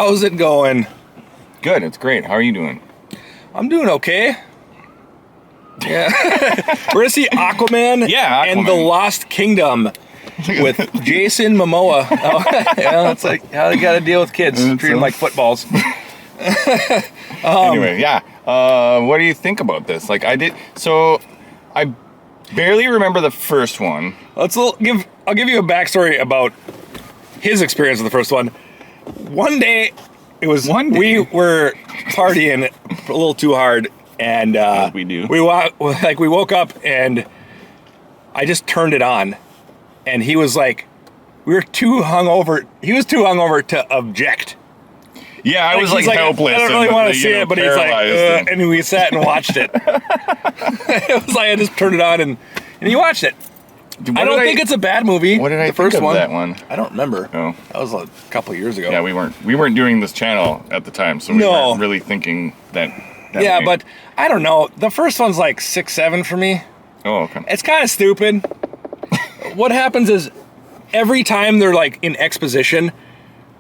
How's it going? Good, it's great. How are you doing? I'm doing okay. Yeah. We're going to see Aquaman, and the Lost Kingdom with Jason Momoa. Oh, yeah, it's like how they got to deal with kids. Treat them like footballs. Anyway, what do you think about this? Like, I barely remember the first one. I'll give you a backstory about his experience with the first one. One day, we were partying a little too hard, and as we do. We woke up and I just turned it on, and he was like, we were too hungover. He was too hungover to object. Yeah, I was like helpless. I don't really want to see it, but he's like, and we sat and watched it. It was like I just turned it on and he watched it. I don't think it's a bad movie. What did I think of that one? I don't remember. Oh, that was a couple of years ago. Yeah, we weren't doing this channel at the time, so we weren't really thinking that yeah, way. but I don't know. The first one's like 6-7 for me. Oh, okay. It's kind of stupid. What happens is every time they're like in exposition,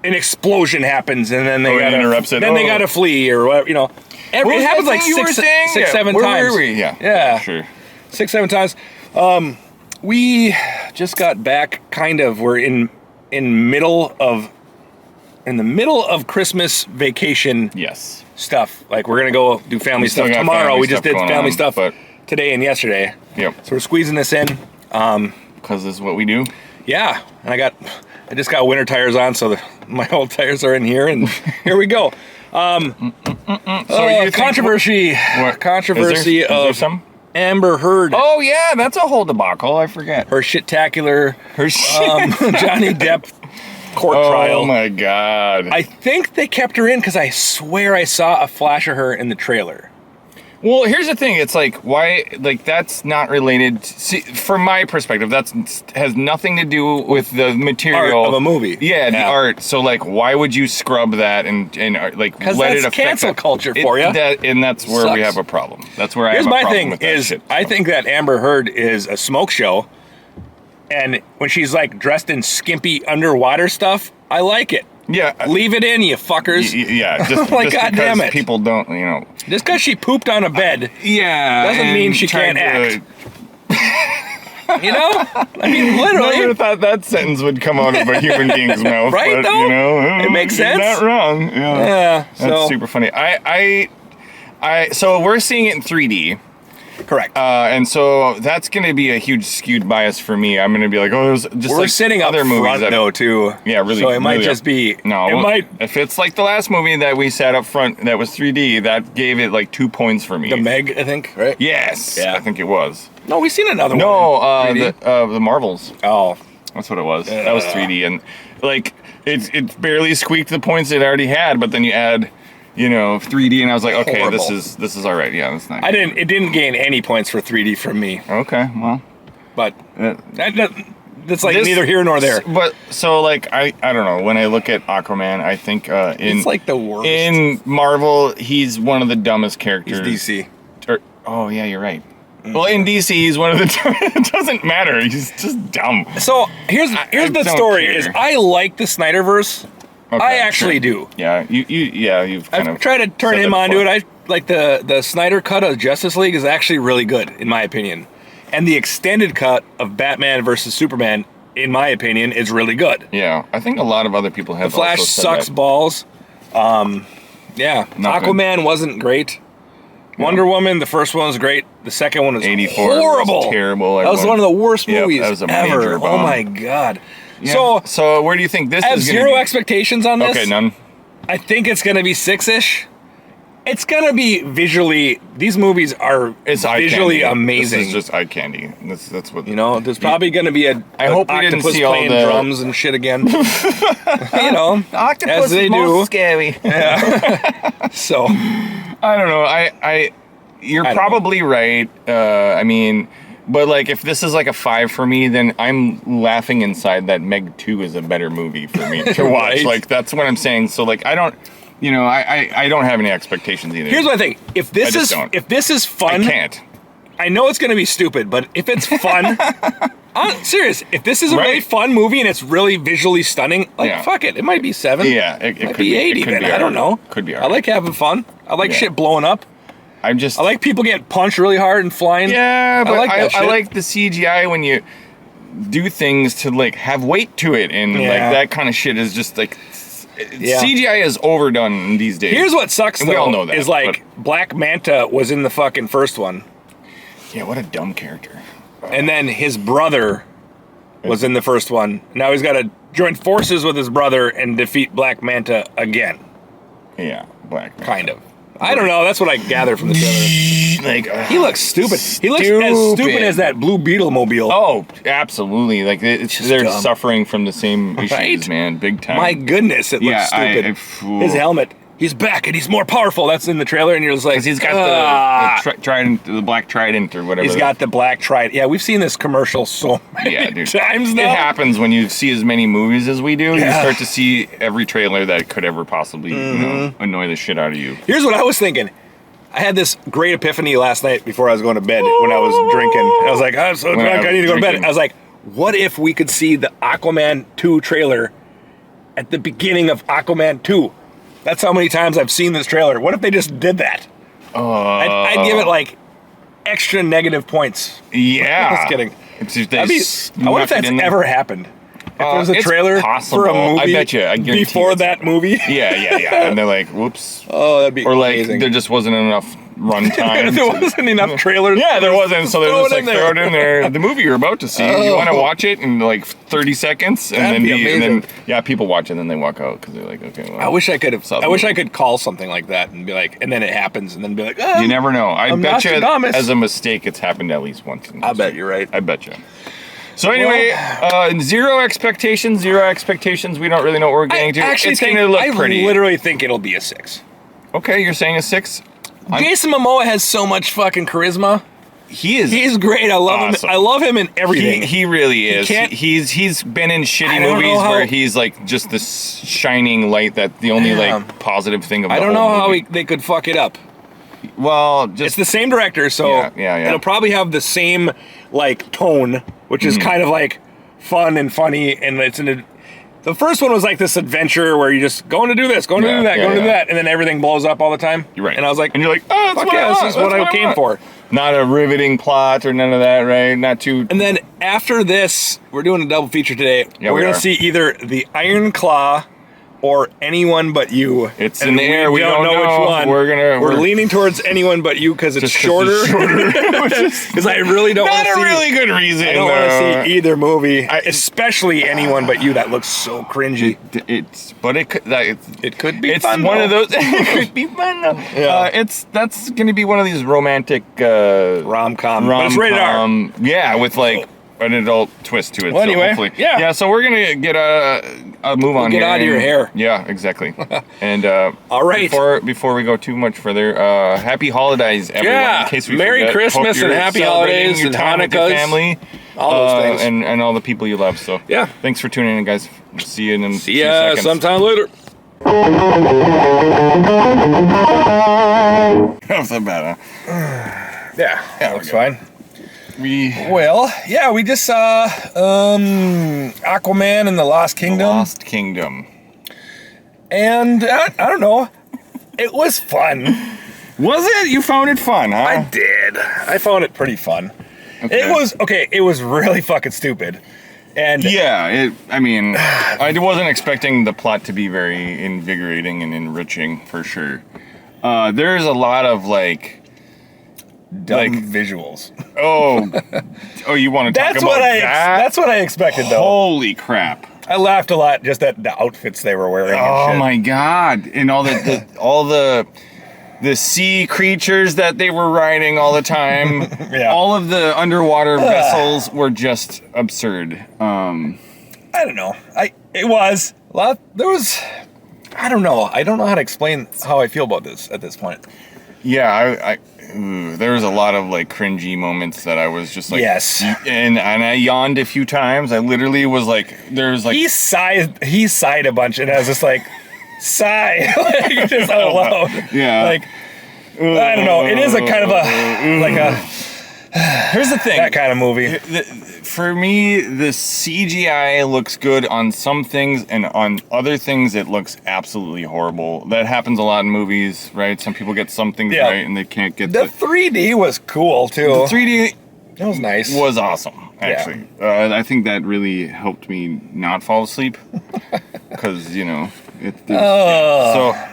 an explosion happens, and then they interrupts it. Then they gotta flee or whatever. You know, it happens like 6-7 times. Where were we? Yeah, sure. 6-7 times. We just got back. Kind of. We're in the middle of Christmas vacation. Yes. Stuff like we're gonna go do family stuff tomorrow. We just did family stuff today and yesterday. Yep. So we're squeezing this in. Because this is what we do. Yeah, and I just got winter tires on, so my old tires are in here, and here we go. Controversy Is there some? Amber Heard. Oh yeah, that's a whole debacle. I forget. Her shit-tacular Johnny Depp court trial. Oh my God. I think they kept her in because I swear I saw a flash of her in the trailer. Well, here's the thing. It's like, why, like, that's not related. See, from my perspective, has nothing to do with the material art of a movie. Yeah, the art. So, like, why would you scrub that and like, let it affect cancel culture for you? And that's where we have a problem. That's where I have a problem with that. Here's my thing is, I think that Amber Heard is a smoke show, and when she's, like, dressed in skimpy underwater stuff, I like it. Yeah. Leave it in, you fuckers. Yeah. Just, like, just goddamn it. People don't, you know. Just because she pooped on a bed doesn't mean she can't act. You know? I mean, literally. I never thought that sentence would come out of a human being's mouth. Right, but, though? You know, it makes sense. You're not wrong. Yeah. That's super funny. So we're seeing it in 3D. Correct. And so that's going to be a huge skewed bias for me. I'm going to be like, oh, there's just we're like sitting other up movies front, though, too. Yeah, really. So it might really just be. No, it might. If it's like the last movie that we sat up front that was 3D, that gave it like 2 points for me. The Meg, I think, right? Yes. Yeah. I think it was. No, we've seen another one. No, the Marvels. Oh. That's what it was. That was 3D. And like, it barely squeaked the points it already had, but then you add, 3D, and I was like, okay, horrible. this is all right. Yeah, that's nice. It didn't gain any points for 3D from me. Okay, well, but that's like neither here nor there. But so like I don't know. When I look at Aquaman, I think it's like the worst. In Marvel, he's one of the dumbest characters. He's DC. Oh yeah, you're right. Well, in DC, he's one of the. It doesn't matter. He's just dumb. So here's the story: is I like the Snyderverse. Okay, I actually do. Yeah, you've kind of tried to turn him onto it. I like the Snyder cut of Justice League is actually really good in my opinion, and the extended cut of Batman versus Superman, in my opinion, is really good. Yeah, I think a lot of other people have. The Flash sucks balls. Aquaman wasn't great. Wonder Woman, the first one was great. The second one was 84 horrible. Was terrible. That was one of the worst movies that was a ever. Major bomb. Oh my God. Yeah. So where do you think this is going to be? I have zero expectations on this. Okay, none. I think it's going to be 6-ish. It's going to be visually, these movies are visually amazing. This is just eye candy. That's what... there's probably going to be I hope we didn't see playing all the drums and shit again. Octopus as they is do. most scary. Yeah. So... I don't know. You're probably right. I mean... But, like, if this is, like, a 5 for me, then I'm laughing inside that Meg 2 is a better movie for me to watch. Right? Like, that's what I'm saying. So, like, I don't... I don't have any expectations either. Here's my thing. If this is fun... I can't. I know it's going to be stupid, but if it's fun, I'm serious. If this is a really fun movie and it's really visually stunning, like fuck it, it might be 7. Yeah, it might could be 8 even. I don't know. Could be. I like having fun. I like shit blowing up. I like people getting punched really hard and flying. Yeah, but I like the CGI when you do things to like have weight to it, and like that kind of shit is just like CGI is overdone these days. Here's what sucks though, we all know that, is like Black Manta was in the fucking first one. Yeah, what a dumb character. And then his brother was in the first one. Now he's got to join forces with his brother and defeat Black Manta again. Yeah, Black Manta. Kind of. I don't know. That's what I gather from the trailer. Like he looks stupid. He looks as stupid as that Blue Beetle mobile. Oh, absolutely. Like they're dumb. Suffering from the same issues, man. Big time. My goodness, it looks stupid. His helmet. He's back and he's more powerful. That's in the trailer, and you're just like, because he's got the trident, the black trident or whatever. He's got the black trident. Yeah, we've seen this commercial so many times now. It happens when you see as many movies as we do. You start to see every trailer that could ever possibly annoy the shit out of you. Here's what I was thinking. I had this great epiphany last night before I was going to bed when I was drinking. I was like, I'm so drunk, I need to go to bed. I was like, what if we could see the Aquaman 2 trailer at the beginning of Aquaman 2? That's how many times I've seen this trailer. What if they just did that? I'd give it like extra negative points. Yeah. Just kidding. I wonder if that's ever happened. If there was a trailer for a movie I bet you, I guarantee before that movie. Yeah. And they're like, whoops. Oh, that'd be amazing. Like, there just wasn't enough run time. There wasn't enough trailers. Yeah, there wasn't. So they're just like, throw it in there. The movie you're about to see, you want to watch it in like 30 seconds? And then people watch it and then they walk out because they're like, okay, well. I wish I could call something like that and be like, and then it happens and then be like, you never know. I bet you as a mistake it's happened at least once. I bet you're right. I bet you. So anyway, zero expectations. We don't really know what we're getting to. It's going to look pretty. I literally think it'll be a 6. Okay, you're saying a 6? Jason Momoa has so much fucking charisma. He's great. I love him. I love him in everything. He really is. He's been in shitty movies where he's like just this shining light that the only like positive thing of the whole movie. I don't know how they could fuck it up. Well, it's the same director, so it'll probably have the same like tone, which is kind of like fun and funny, and the first one was like this adventure where you just going to do this, going to do that, going to do that, and then everything blows up all the time. You're right. And I was like, and you're like, oh, fuck yeah, this is what I came for. Not a riveting plot or none of that, right? Not too. And then after this, we're doing a double feature today. Yeah, we're going to see either the Iron Claw or Anyone But You. It's in the air. We don't know which one. We're leaning towards Anyone But You because it's shorter. Because I really don't want to see. Not a really good reason. I don't want to see either movie, especially Anyone But You. That looks so cringy. It could be. It's fun, one of those. It could be fun. Though. Yeah. That's going to be one of these romantic rom-com. But it's rated R. Yeah, with like an adult twist to it. Well, anyway, hopefully. Yeah. So we're gonna get a move on. Get out of your hair. Yeah, exactly. And all right. Before we go too much further, happy holidays, everyone. Yeah. In case we Merry forget. Christmas and happy holidays and Hanukkah, family, all those things, and all the people you love. So yeah, thanks for tuning in, guys. See you in a few seconds. Sometime later. That's not bad, huh? Yeah, looks fine. We just saw Aquaman and the Lost Kingdom. And I don't know. It was fun. Was it? You found it fun, huh? I did. I found it pretty fun. Okay. It was really fucking stupid. And I wasn't expecting the plot to be very invigorating and enriching for sure. There's a lot of like dumb visuals. You want to talk about that? That's what I expected, though. Holy crap! I laughed a lot just at the outfits they were wearing. Oh my god! And all the sea creatures that they were riding all the time. Yeah. All of the underwater vessels were just absurd. I don't know. There was. I don't know. I don't know how to explain how I feel about this at this point. Yeah, there was a lot of like cringy moments that I was just like, yes, and I yawned a few times. I literally was like, there's like he sighed a bunch, and I was just like, sigh, like just out loud. Yeah, like I don't know. It is a kind of a like a Here's the thing. That kind of movie. For me, the CGI looks good on some things, and on other things, it looks absolutely horrible. That happens a lot in movies, right? Some people get some things right, and they can't get the 3D was cool too. The 3D that was nice. Was awesome, actually. Yeah. I think that really helped me not fall asleep because So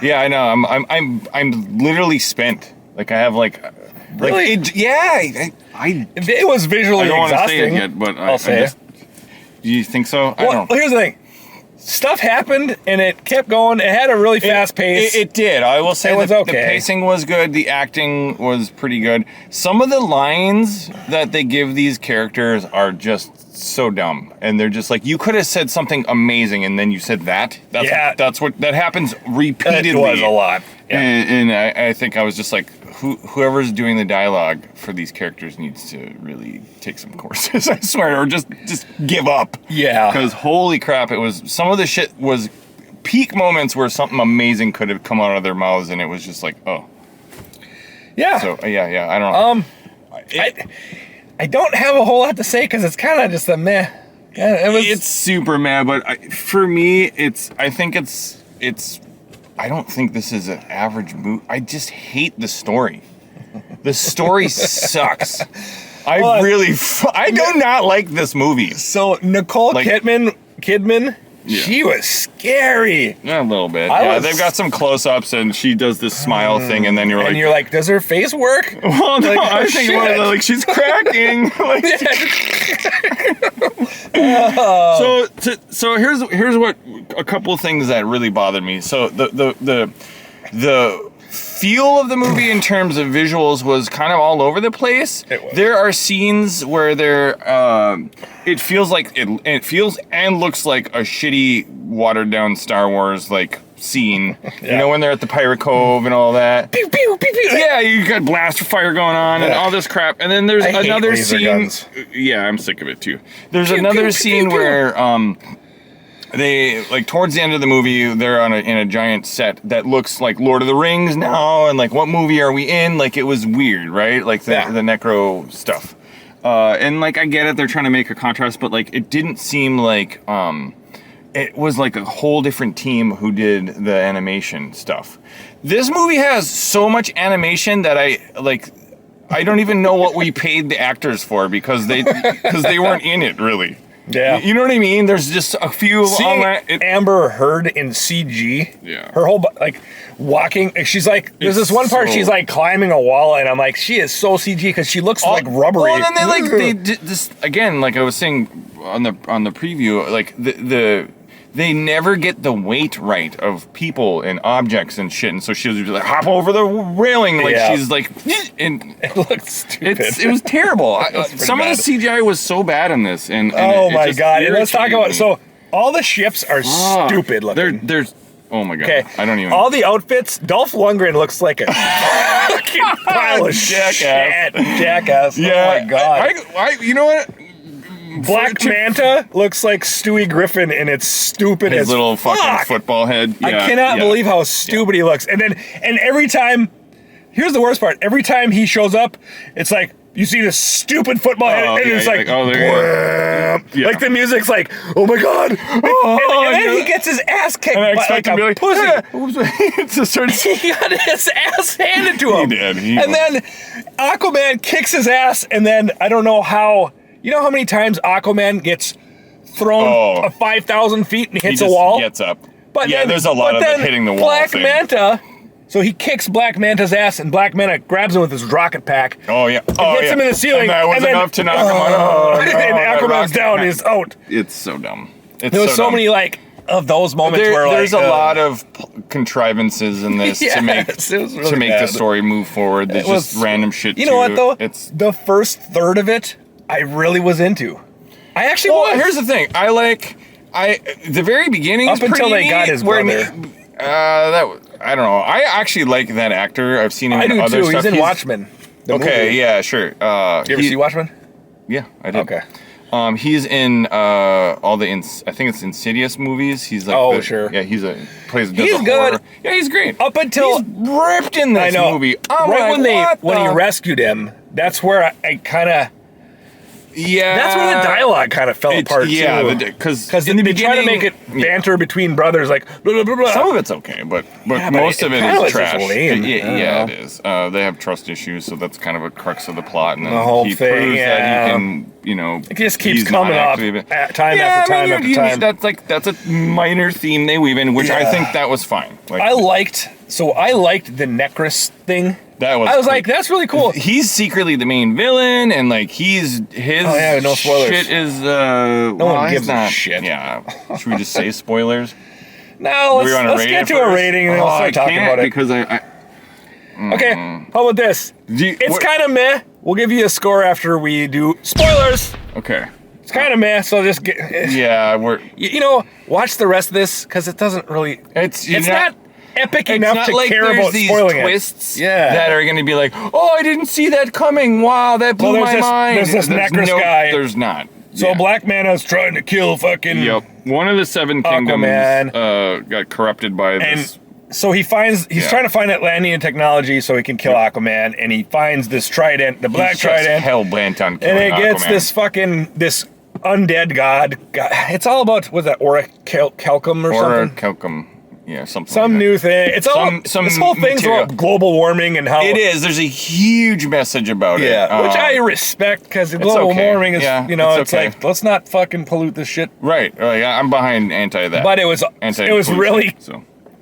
yeah, I know. I'm literally spent. Like I have like. Really? It was visually I don't exhausting. Want to say it yet, but I'll say it. Do you think so? I don't know. Here's the thing. Stuff happened and it kept going. It had a really fast pace. It did. I will say the pacing was good. The acting was pretty good. Some of the lines that they give these characters are just so dumb, and they're just like, you could have said something amazing and then you said that. That's what that happens repeatedly. It was a lot. Yeah. And I think I was just like, whoever's doing the dialogue for these characters needs to really take some courses, I swear, or just give up. Yeah. Because holy crap, some of the shit was peak moments where something amazing could have come out of their mouths, and it was just like, oh. Yeah. So, yeah, I don't know. I don't have a whole lot to say because it's kind of just a meh. Yeah, it's super meh, but for me, I don't think this is an average movie. I just hate the story. The story sucks. I do not like this movie. So Nicole Kidman, she was scary. Yeah, a little bit. They've got some close-ups, and she does this smile thing, and then you're like, does her face work? Well, no, I think like she's cracking. So here's what a couple of things that really bothered me. So the feel of the movie in terms of visuals was kind of all over the place. There are scenes where it feels like it feels and looks like a shitty watered down Star Wars like scene. Yeah. You know, when they're at the Pirate Cove and all that. Pew, pew, pew, pew. Yeah, you got blaster fire going on and all this crap. And then there's another scene. Guns. Yeah, I'm sick of it too. There's another scene where they, like, towards the end of the movie, they're in a giant set that looks like Lord of the Rings now, and like, what movie are we in? Like, it was weird, right? Like the necro stuff. And like, I get it, they're trying to make a contrast, but like, it didn't seem like it was like a whole different team who did the animation stuff. This movie has so much animation that I don't even know what we paid the actors for because they weren't in it really. Yeah. You know what I mean? There's just a few. Amber Heard in CG. Yeah. Her whole, like, walking. She's like, there's this one part she's like climbing a wall, and I'm like, she is so CG because she looks like rubbery. Well, and then they did this again, like I was saying on the preview, like they never get the weight right of people and objects and shit, and so she was like hop over the railing, like she's like, and it looked stupid. It was terrible. Some of the CGI was so bad in this, and oh my god! And let's talk about all the ships are stupid looking. There's oh my god! Okay, I don't even. All the outfits. Dolph Lundgren looks like a fucking pile of jackass. Yeah, oh my god! You know what? Black Manta looks like Stewie Griffin, and it's stupid his as little fucking football head. Yeah, I cannot believe how stupid he looks. And every time, here's the worst part. Every time he shows up, it's like you see this stupid football head, and it's like like the music's like, oh my god, and then he gets his ass kicked like a pussy. He got his ass handed to him. He did. And then Aquaman kicks his ass, and then I don't know how. You know how many times Aquaman gets thrown 5,000 feet and hits a wall? Gets up. But there's a lot of it hitting the wall. Black Manta, so he kicks Black Manta's ass, and Black Manta grabs him with his rocket pack. Oh yeah. Hits him in the ceiling. And that was enough to knock him out. And Aquaman's down. He's out. It's so dumb. There was so many of those moments where there's a lot of contrivances in this to make the story move forward. There's just random shit. You know what though? It's the first third of it. I really was into. I actually was. Here's the thing. The very beginning up until they got his brother. I don't know. I actually like that actor. I've seen him in other too. stuff. He's in Watchmen. Okay, yeah, sure. You ever see Watchmen? Yeah, I did. Okay. He's in all the I think it's Insidious movies. He's like sure. Yeah, he's good. Horror. Yeah, he's great. Up until he's ripped in this movie. Oh, right when he rescued him, that's where I kind of. Yeah, that's where the dialogue kind of fell apart too. Yeah, because in the beginning, try to make it banter between brothers, like blah, blah, blah, blah. Some of it's okay, but most of it is trash. Lame. It is. They have trust issues, so that's kind of a crux of the plot, and then the whole he thing, proves that he can, it just keeps coming up time after time. That's a minor theme they weave in, which I think that was fine. I liked the Necros thing. I was like, that's really cool. He's secretly the main villain, and like his no spoilers. Shit is no one gives a shit. Yeah, should we just say spoilers? No, let's get to a rating and then we'll start talking about it. Because okay, how about this? It's kind of meh. We'll give you a score after we do spoilers. Okay. It's kind of meh, so just get. Yeah, watch the rest of this because it doesn't really. It's not epic enough to like care about spoiling twists it. That are going to be like, oh, I didn't see that coming. Wow, that blew my mind. There's this Necros guy. There's not. So Black Mana's trying to kill fucking. Yep. One of the seven kingdoms got corrupted by this. So he's trying to find Atlantean technology so he can kill Aquaman, and he finds this trident, the black trident. Hell bent on killing and it gets Aquaman. this undead god. It's all about orichalcum or something. Orichalcum. Yeah, some new thing. It's this whole thing's about global warming and how it is. There's a huge message about it. Yeah, which I respect because global warming is, it's like let's not fucking pollute this shit. Right. I'm behind anti that. But it was really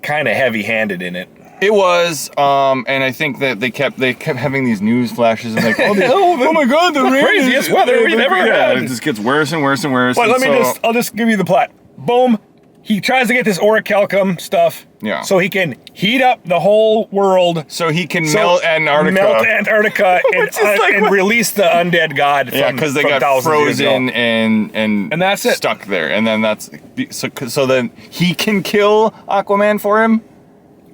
kind of heavy-handed in it. It was, and I think that they kept having these news flashes and like, oh my god, the craziest weather we've ever had. It just gets worse and worse and worse. But I'll just give you the plot. Boom. He tries to get this orichalcum stuff so he can heat up the whole world. So he can melt Antarctica. and release the undead god from because they got frozen and that's it. Stuck there. And then so then he can kill Aquaman for him?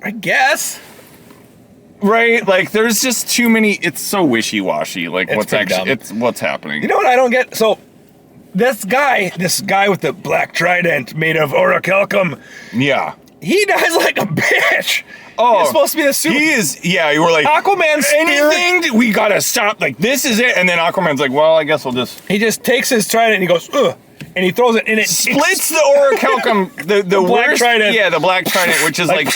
I guess. Right? Like, there's just too many... It's so wishy-washy. Like, what's happening. You know what I don't get? So... This guy with the black trident made of orichalcum. Yeah. He dies like a bitch. Oh. He's supposed to be the super. He is, you were like, Aquaman's anything, we gotta stop. Like, this is it. And then Aquaman's like, well, I guess we'll just. He just takes his trident and he goes, ugh. And he throws it and it splits the orichalcum, the black worst, trident. Yeah, the black trident, which is like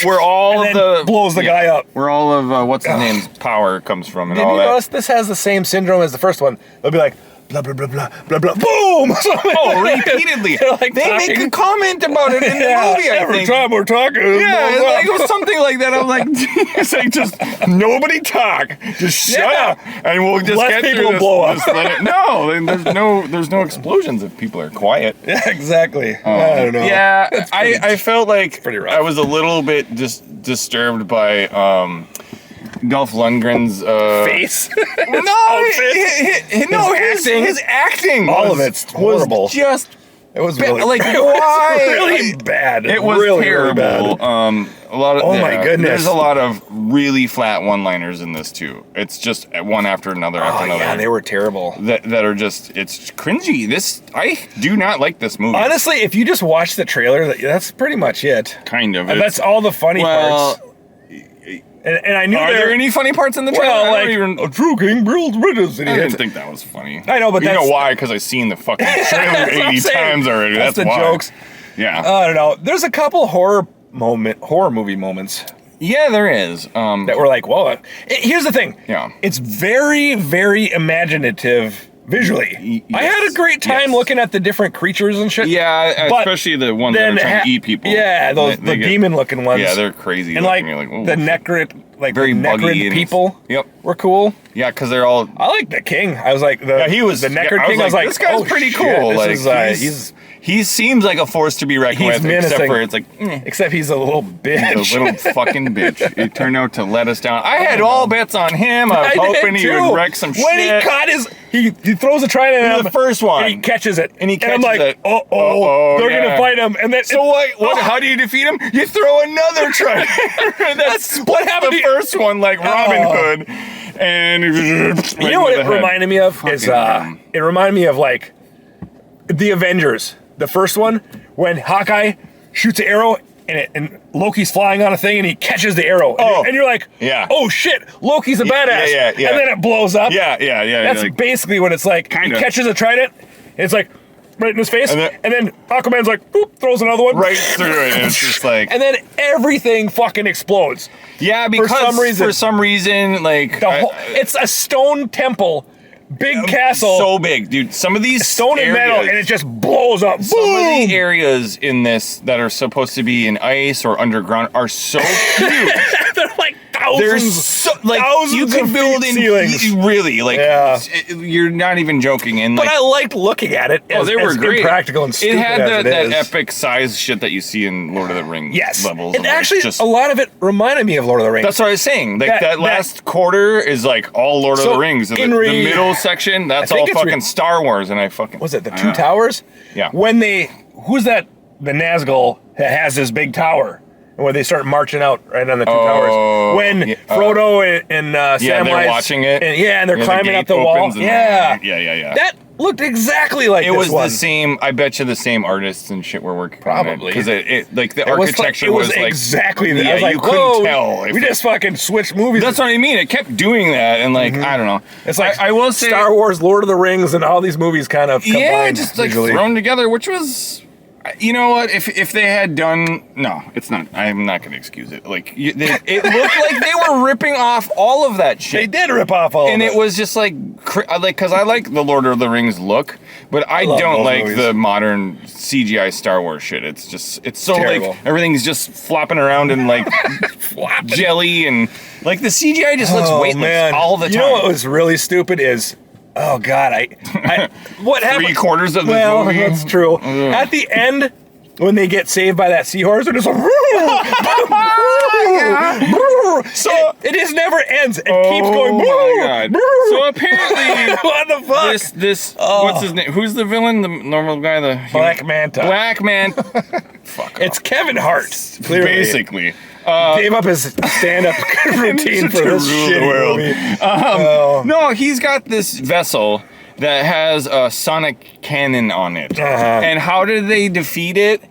where all and of the blows the guy up. Where all of what's his name's power comes from and Did all you that. notice this has the same syndrome as the first one? They'll be like, blah, blah, blah, blah, blah, blah, boom! Repeatedly. They make a comment about it in the movie, I think. Every time we're talking. Yeah, it was something like that. I'm like, it's like, just nobody talk. Just shut up. And we'll just let get people through blow up. There's no explosions if people are quiet. Yeah, exactly. I don't know. Yeah, I felt like pretty rough. I was a little bit just disturbed by Dolph Lundgren's face. His acting. All of it's horrible. It was really like why? Really bad. It was really, terrible. Really bad. A lot of my goodness. There's a lot of really flat one-liners in this too. It's just one after another after another. Yeah, they were terrible. That are just it's cringy. I do not like this movie. Honestly, if you just watch the trailer, that's pretty much it. Kind of. That's all the funny parts. And I knew are there any funny parts in the trailer? Well, a true king builds bridges. I didn't think that was funny. I know, but you know why? Because I've seen the fucking trailer 80 times already. That's the why. Jokes. Yeah. I don't know. There's a couple horror movie moments. Yeah, there is. That were like, whoa. Here's the thing. Yeah. It's very, very imaginative. Visually, I had a great time looking at the different creatures and shit. Yeah, especially the ones that are trying to eat people. Yeah, the demon-looking ones. Yeah, they're crazy. And like the necrid people. Yep, were cool. Yeah, because they're all. I like the king. I was like he was the necrid king. I was like, this guy's pretty cool. Like he seems like a force to be reckoned with. Except for it's like, except he's a little bitch. He's a little fucking bitch. It turned out to let us down. I had all bets on him. I was hoping he would wreck some shit. When he caught he throws a trident at him. The first one. And he catches it. And I'm like, they're gonna fight him. And then so what? How do you defeat him? You throw another trident. That's what happened. The first one, like Robin Hood. And you know what it reminded me of is it reminded me of like the Avengers. The first one, when Hawkeye shoots an arrow and Loki's flying on a thing and he catches the arrow. And you're like, oh shit, Loki's a badass. Yeah. And then it blows up. Yeah. That's like, basically what it's like. He catches a trident, and it's like right in his face, and then Aquaman's like, boop, throws another one. Right through it, and it's just like... And then everything fucking explodes. Yeah, because for some reason, like... it's a stone temple. Big castle. So big, dude. Some of these stone and metal, and it just blows up. Some of the areas in this that are supposed to be in ice or underground are so huge. They're like thousands. You could build in ceilings. Really, like you're not even joking. And but I liked looking at it. They were great. Practical and stupid. It had that epic size shit that you see in Lord of the Rings levels. And actually, a lot of it reminded me of Lord of the Rings. That's what I was saying. Like that last quarter is like all Lord of the Rings. And the middle section, that's all fucking Star Wars, and I fucking... Was it the Two Towers? Yeah. When who's that, the Nazgul that has this big tower, and where they start marching out right on the Two Towers. When Frodo and Samwise... they're watching it. And they're climbing up the wall. Yeah. That looked exactly like it this was one. the same. I bet you the same artists and shit were working probably because the architecture was like exactly that. Yeah, I was like, you couldn't tell. We just fucking switched movies. That's what I mean. It kept doing that, and like I don't know. It's like I will say Star Wars, Lord of the Rings, and all these movies kind of combined, just like thrown together, which was. You know what? If they had done... No, it's not. I'm not going to excuse it. Like, it looked like they were ripping off all of that shit. They did rip off all of it. And it was just like... Because I like the Lord of the Rings look, but I don't like the modern CGI Star Wars shit. It's just... It's so terrible. Like, everything's just flopping around and like... jelly and... Like, the CGI just looks weightless all the time. You know what was really stupid is... Oh God! What happened? 3/4 of the movie. That's true. At the end, when they get saved by that seahorse, they're just like, so it just never ends. It keeps going. My God. So apparently, what the fuck? This what's his name? Who's the villain? The normal guy? The Black Manta. Black Manta. Fuck. It's Kevin Hart. Clearly. Basically. Gave up his stand-up routine for this shit movie. No, he's got this vessel that has a sonic cannon on it. And how did they defeat it?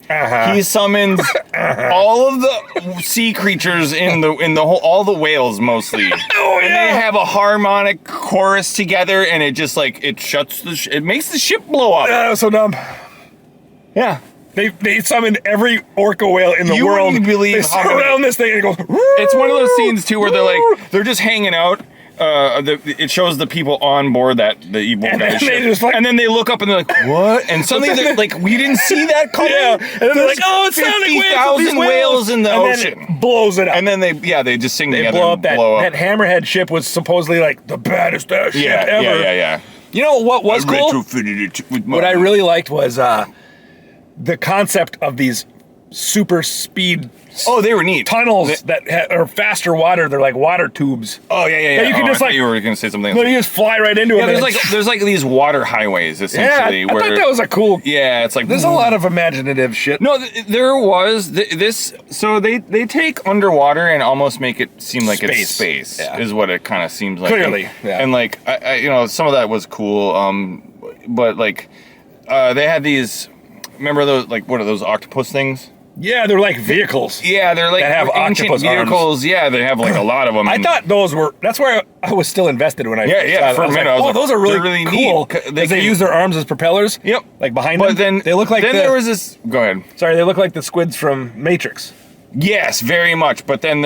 He summons all of the sea creatures in the whole, all the whales mostly. And they have a harmonic chorus together, and it just like it shuts it makes the ship blow up. That was so dumb. Yeah. They summon every orca whale in the world. You wouldn't believe they surround this thing and it goes. It's one of those scenes too where they're just hanging out. It shows the people on board the evil guy ship. And then they look up and they're like, what? And suddenly they're like, we didn't see that coming. Yeah. And then they're like, oh, it's sounding 50,000 whales in the ocean. Then it blows it up. And then they just sing together blow up and blow up. That hammerhead ship was supposedly like the baddest ship ever. Yeah. You know what was cool? Retrofitted it with what I really liked was the concept of these super speed they were neat tunnels that are faster water. They're like water tubes. Oh yeah. You can just you were going to say something. You just fly right into it. There's like these water highways essentially. Yeah, I thought that was a cool. Yeah, it's like there's a lot of imaginative shit. No, there was this. So they take underwater and almost make it seem like it's space. Is what it kind of seems like. Clearly, and like I some of that was cool. But like they had these. Remember those, like, what are those octopus things? Yeah, they're like vehicles. Yeah, they're like that have ancient octopus vehicles. Arms. Yeah, they have like a lot of them. I thought those were. That's where I was still invested when I. Yeah. For a minute, I was like, those are really cool. They use their arms as propellers. Yep. Like behind them. But then they look like. Then there was this. Go ahead. Sorry, they look like the squids from Matrix. Yes, very much. But then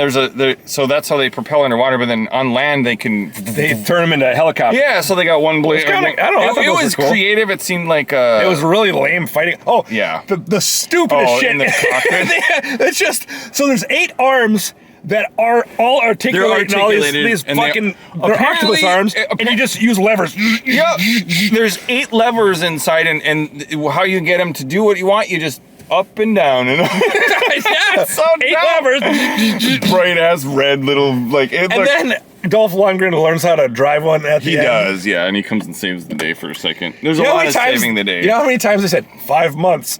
so that's how they propel underwater. But then on land they can turn them into helicopters. Yeah, so they got one blade. I don't know. It was cool. Creative. It seemed like it was really lame fighting. Oh yeah, the stupidest shit. In the cockpit. It's just so there's 8 arms that are all articulated. And all these fucking they're octopus arms, and you just use levers. Yeah, there's 8 levers inside, and how you get them to do what you want, you just up and down and yeah, so 8 levers, bright ass red little like. Then Dolph Lundgren learns how to drive one at the end. He does, yeah, and he comes and saves the day for a second. There's a lot of saving the day. You know how many times I said 5 months?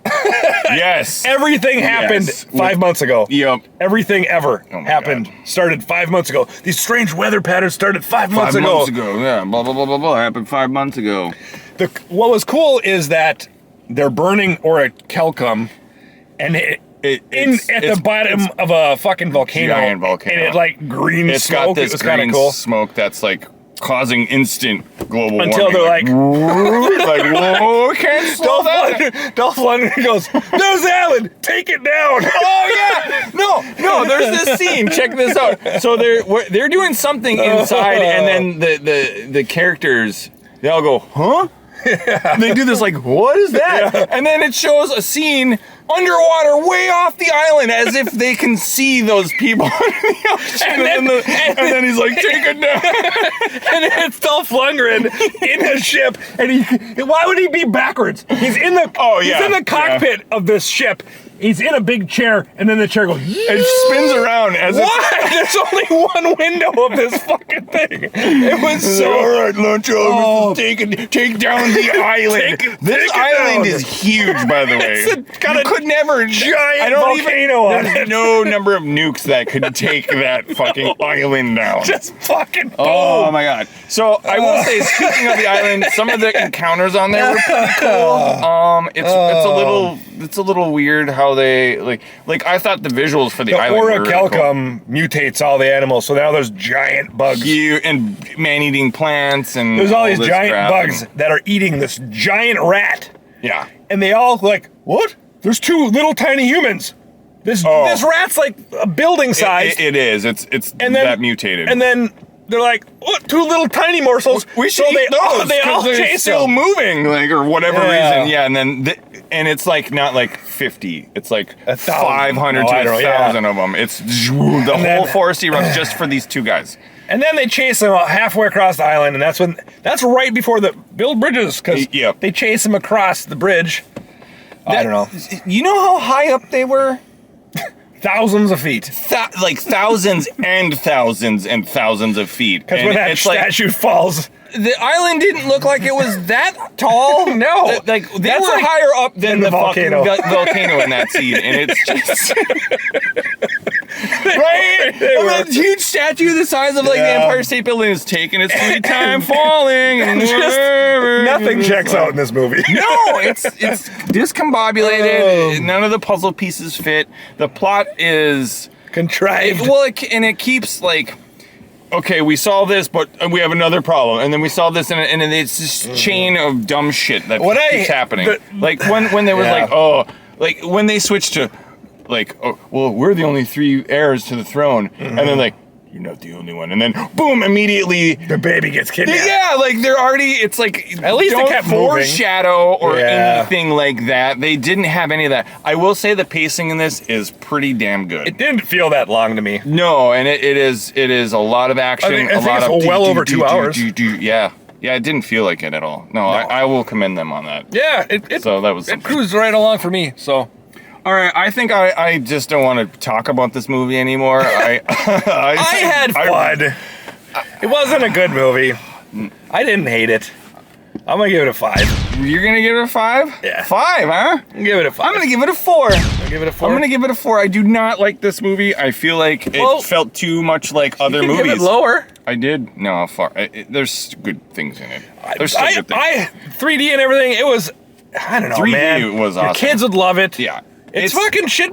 Yes. Everything happened 5 months ago. Yep. Everything ever happened. Started 5 months ago. These strange weather patterns started 5 months ago. 5 months ago, yeah. Blah, blah, blah, blah, blah. Happened 5 months ago. What was cool is that they're burning orichalcum, and at the bottom of a fucking volcano. Giant volcano. And it like green it's smoke. Got this it was kind of green cool. smoke that's like causing instant global warming. Until they're like whoa, can't slow down. Dolph Lundgren goes, there's Alan, take it down. Oh yeah, no, there's this scene. Check this out. So they're doing something inside, and then the characters they all go, huh? Yeah. They do this like, what is that? Yeah. And then it shows a scene underwater way off the island as if they can see those people under the ocean. And then he's like, take it down. And then it's Dolph Lundgren in a ship. And why would he be backwards? He's in the he's in the cockpit of this ship. He's in a big chair, and then the chair goes, it spins around as why? There's only one window of this fucking thing. It was so... All right, lunch, take down the island. This island is huge, by the way. It's got a never giant volcano on it. There's no number of nukes that could take that fucking island down. Just fucking boom. Oh my god. So I will say, speaking of the island, some of the encounters on there were pretty cool. It's a little weird how they like I thought the visuals for the island were orichalcum mutates all the animals, so now there's giant bugs. And man-eating plants and there's all these giant bugs that are eating this giant rat. Yeah. And they all like, what? There's two little tiny humans. This rat's like a building size. It is. It's that mutated. And then they're like, what? Two little tiny morsels. We should eat those. They all chase still them. moving, like, or whatever reason. Yeah, and then and it's like not like 50. It's like 500 to 1,000 of them. It's the whole forest erupts just for these two guys. And then they chase him halfway across the island, and that's right before the build bridges, because they chase him across the bridge. I don't know. You know how high up they were? Thousands of feet. Like thousands and thousands and thousands of feet. Because when that statue falls... The island didn't look like it was that tall. No. They were higher up than the volcano. Volcano in that scene. And it's just... right? And that huge statue the size of like the Empire State Building is taking its sweet time falling. And nothing checks out in this movie. No, it's discombobulated. None of the puzzle pieces fit. The plot is... contrived. It keeps like... okay, we solve this, but we have another problem, and then we solve this, and it's this chain of dumb shit that keeps happening. Like when there was like when they switched to like, oh, well, we're the only 3 heirs to the throne, and then like, you're not the only one, and then boom, immediately the baby gets kidnapped. Yeah, like they're already. It's like at least they kept foreshadow or anything like that. They didn't have any of that. I will say the pacing in this is pretty damn good. It didn't feel that long to me. No, and it is a lot of action. I think it's well over 2 hours. Yeah, it didn't feel like it at all. No. I will commend them on that. Yeah, it cruised right along for me. So. All right, I think I just don't want to talk about this movie anymore. I had fun. It wasn't a good movie. I didn't hate it. I'm going to give it a 5. You're going to give it a 5? Yeah. 5, huh? I'm give it a 5. I'm going to give it a 4. Give it a 4. I'm going to give it a 4. I do not like this movie. I feel like it felt too much like other movies. Give it lower. I did. No, 4. There's good things in it. There's still good things. 3D and everything, it was, I don't know, 3D man. was awesome. Your kids would love it. Yeah. It's fucking shit.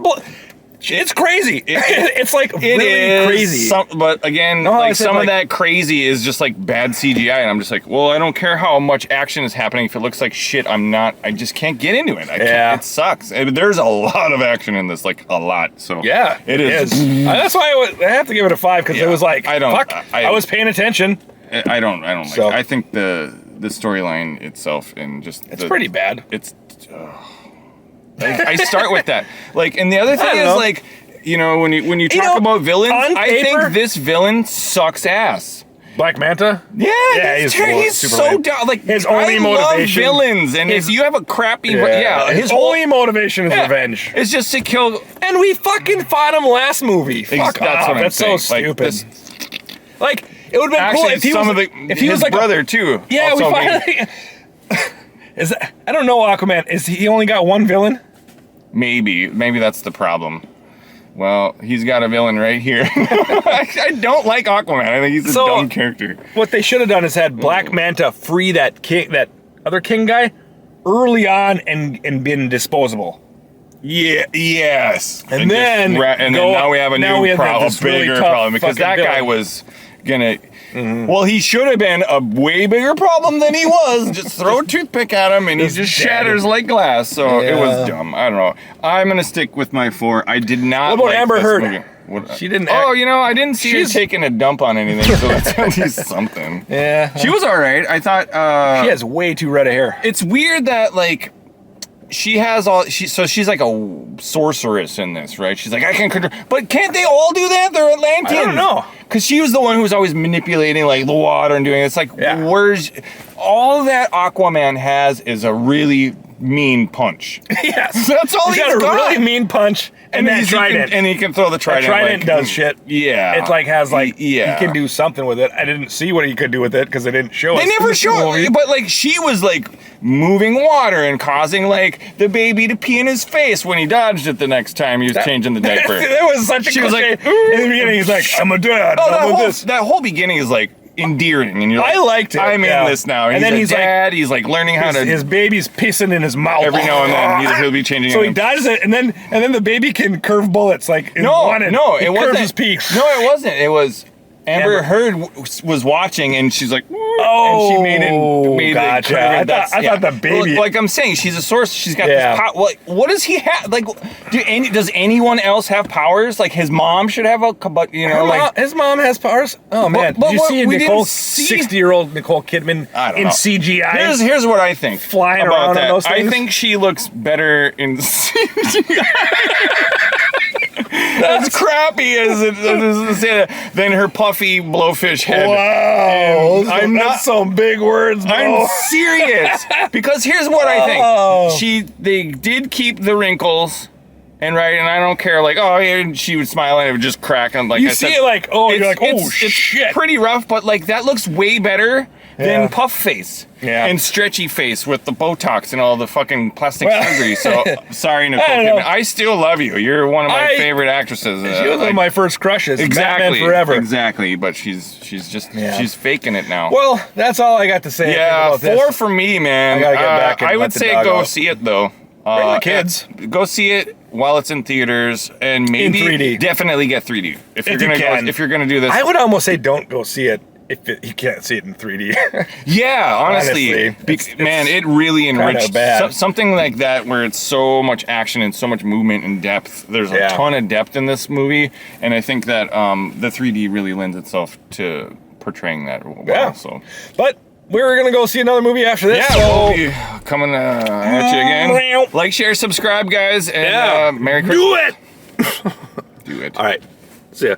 It's crazy. It's like really crazy. But again, some of that crazy is just like bad CGI, and I'm just like, well, I don't care how much action is happening. If it looks like shit, I just can't get into it. It sucks. There's a lot of action in this, like a lot. So yeah, it is. That's why I have to give it a 5 because it was like, I was paying attention. I don't like it. I think the storyline itself and just it's pretty bad. It's. I start with that. Like, and the other thing is like, when you talk about villains, I think this villain sucks ass. Black Manta? Yeah, he's so dumb. Like, his only motivation. Love villains, and if you have a crappy, his only motivation is revenge. It's just to kill. And we fucking fought him last movie. Fuck that's off. What That's so stupid. Like, it would have been cool if he was like brother too. Yeah, we finally. I don't know, Aquaman. Is he only got one villain? Maybe that's the problem. Well, he's got a villain right here. I don't like Aquaman. I think he's a dumb character. What they should have done is had Black Manta free that other king guy early on and been disposable. Yeah. Yes. And then now we have a new problem, this bigger really problem, because that guy was gonna. Well, he should have been a way bigger problem than he was. Just throw a toothpick at him and he just shatters like glass. So it was dumb. I don't know. I'm gonna stick with my 4. I did not. What about like Amber this Heard? movie. She didn't. I didn't see her taking a dump on anything, so that's at least something. Yeah. She was all right. I thought. She has way too red a hair. It's weird that like. She's like a sorceress in this, right? She's like, I can control, but can't they all do that? They're Atlanteans. I don't know. Because she was the one who was always manipulating like the water and doing it. It's like, where's all that Aquaman has is a really mean punch. Yes. That's all he's got. A really mean punch. And that trident. And he can throw the trident. The trident does shit. Yeah. It like has like, he can do something with it. I didn't see what he could do with it because they didn't show us. They never show it. But like she was like moving water and causing like the baby to pee in his face when he dodged it the next time he was changing the diaper. It was such a She was like, in the beginning he's like, I'm a dad. That whole beginning is like endearing, and you're like, I liked it. I'm in this now. And then he's dad. He's like learning how to. His baby's pissing in his mouth every now and then. He'll be changing. So he dodges it, and then the baby can curve bullets like it wasn't. His peaks. No, it wasn't. It was Amber Heard was watching, and she's like, and she made gotcha. I thought the baby. Like I'm saying, she's a source. She's got this power. What does he have? Like, does anyone else have powers? Like his mom should have but his mom has powers. Oh man, did you see 60-year-old Nicole Kidman in CGI? Here's what I think flying around on those things. I think she looks better in CGI. As crappy as it is than her puffy blowfish head. Wow, that's some big words, bro. I'm serious. Because here's what I think. They did keep the wrinkles. And I don't care, like, and she would smile and it would just crack. And like you see it like, you're like, shit. It's pretty rough, but like that looks way better than puff face. Yeah. And stretchy face with the Botox and all the fucking plastic surgery. So sorry, Nicole Kidman. I still love you. You're one of my favorite actresses. She was one of my first crushes. Exactly. Batman Forever. Exactly. But she's just she's faking it now. Well, that's all I got to say. Yeah, 4 for me, man. I gotta get back and I would say go see it though. Bring the kids. Go see it while it's in theaters, and maybe in 3D. Definitely get 3D if you're gonna do this. I would almost say don't go see it if you can't see it in 3D. Yeah, honestly, man, it really enriched something like that where it's so much action and so much movement and depth. There's a ton of depth in this movie, and I think that the 3D really lends itself to portraying that well. Yeah. So, but. We're going to go see another movie after this. Yeah, we'll be coming at you again. Like, share, subscribe, guys, and Merry Christmas. Do it! Do it. All right. See ya.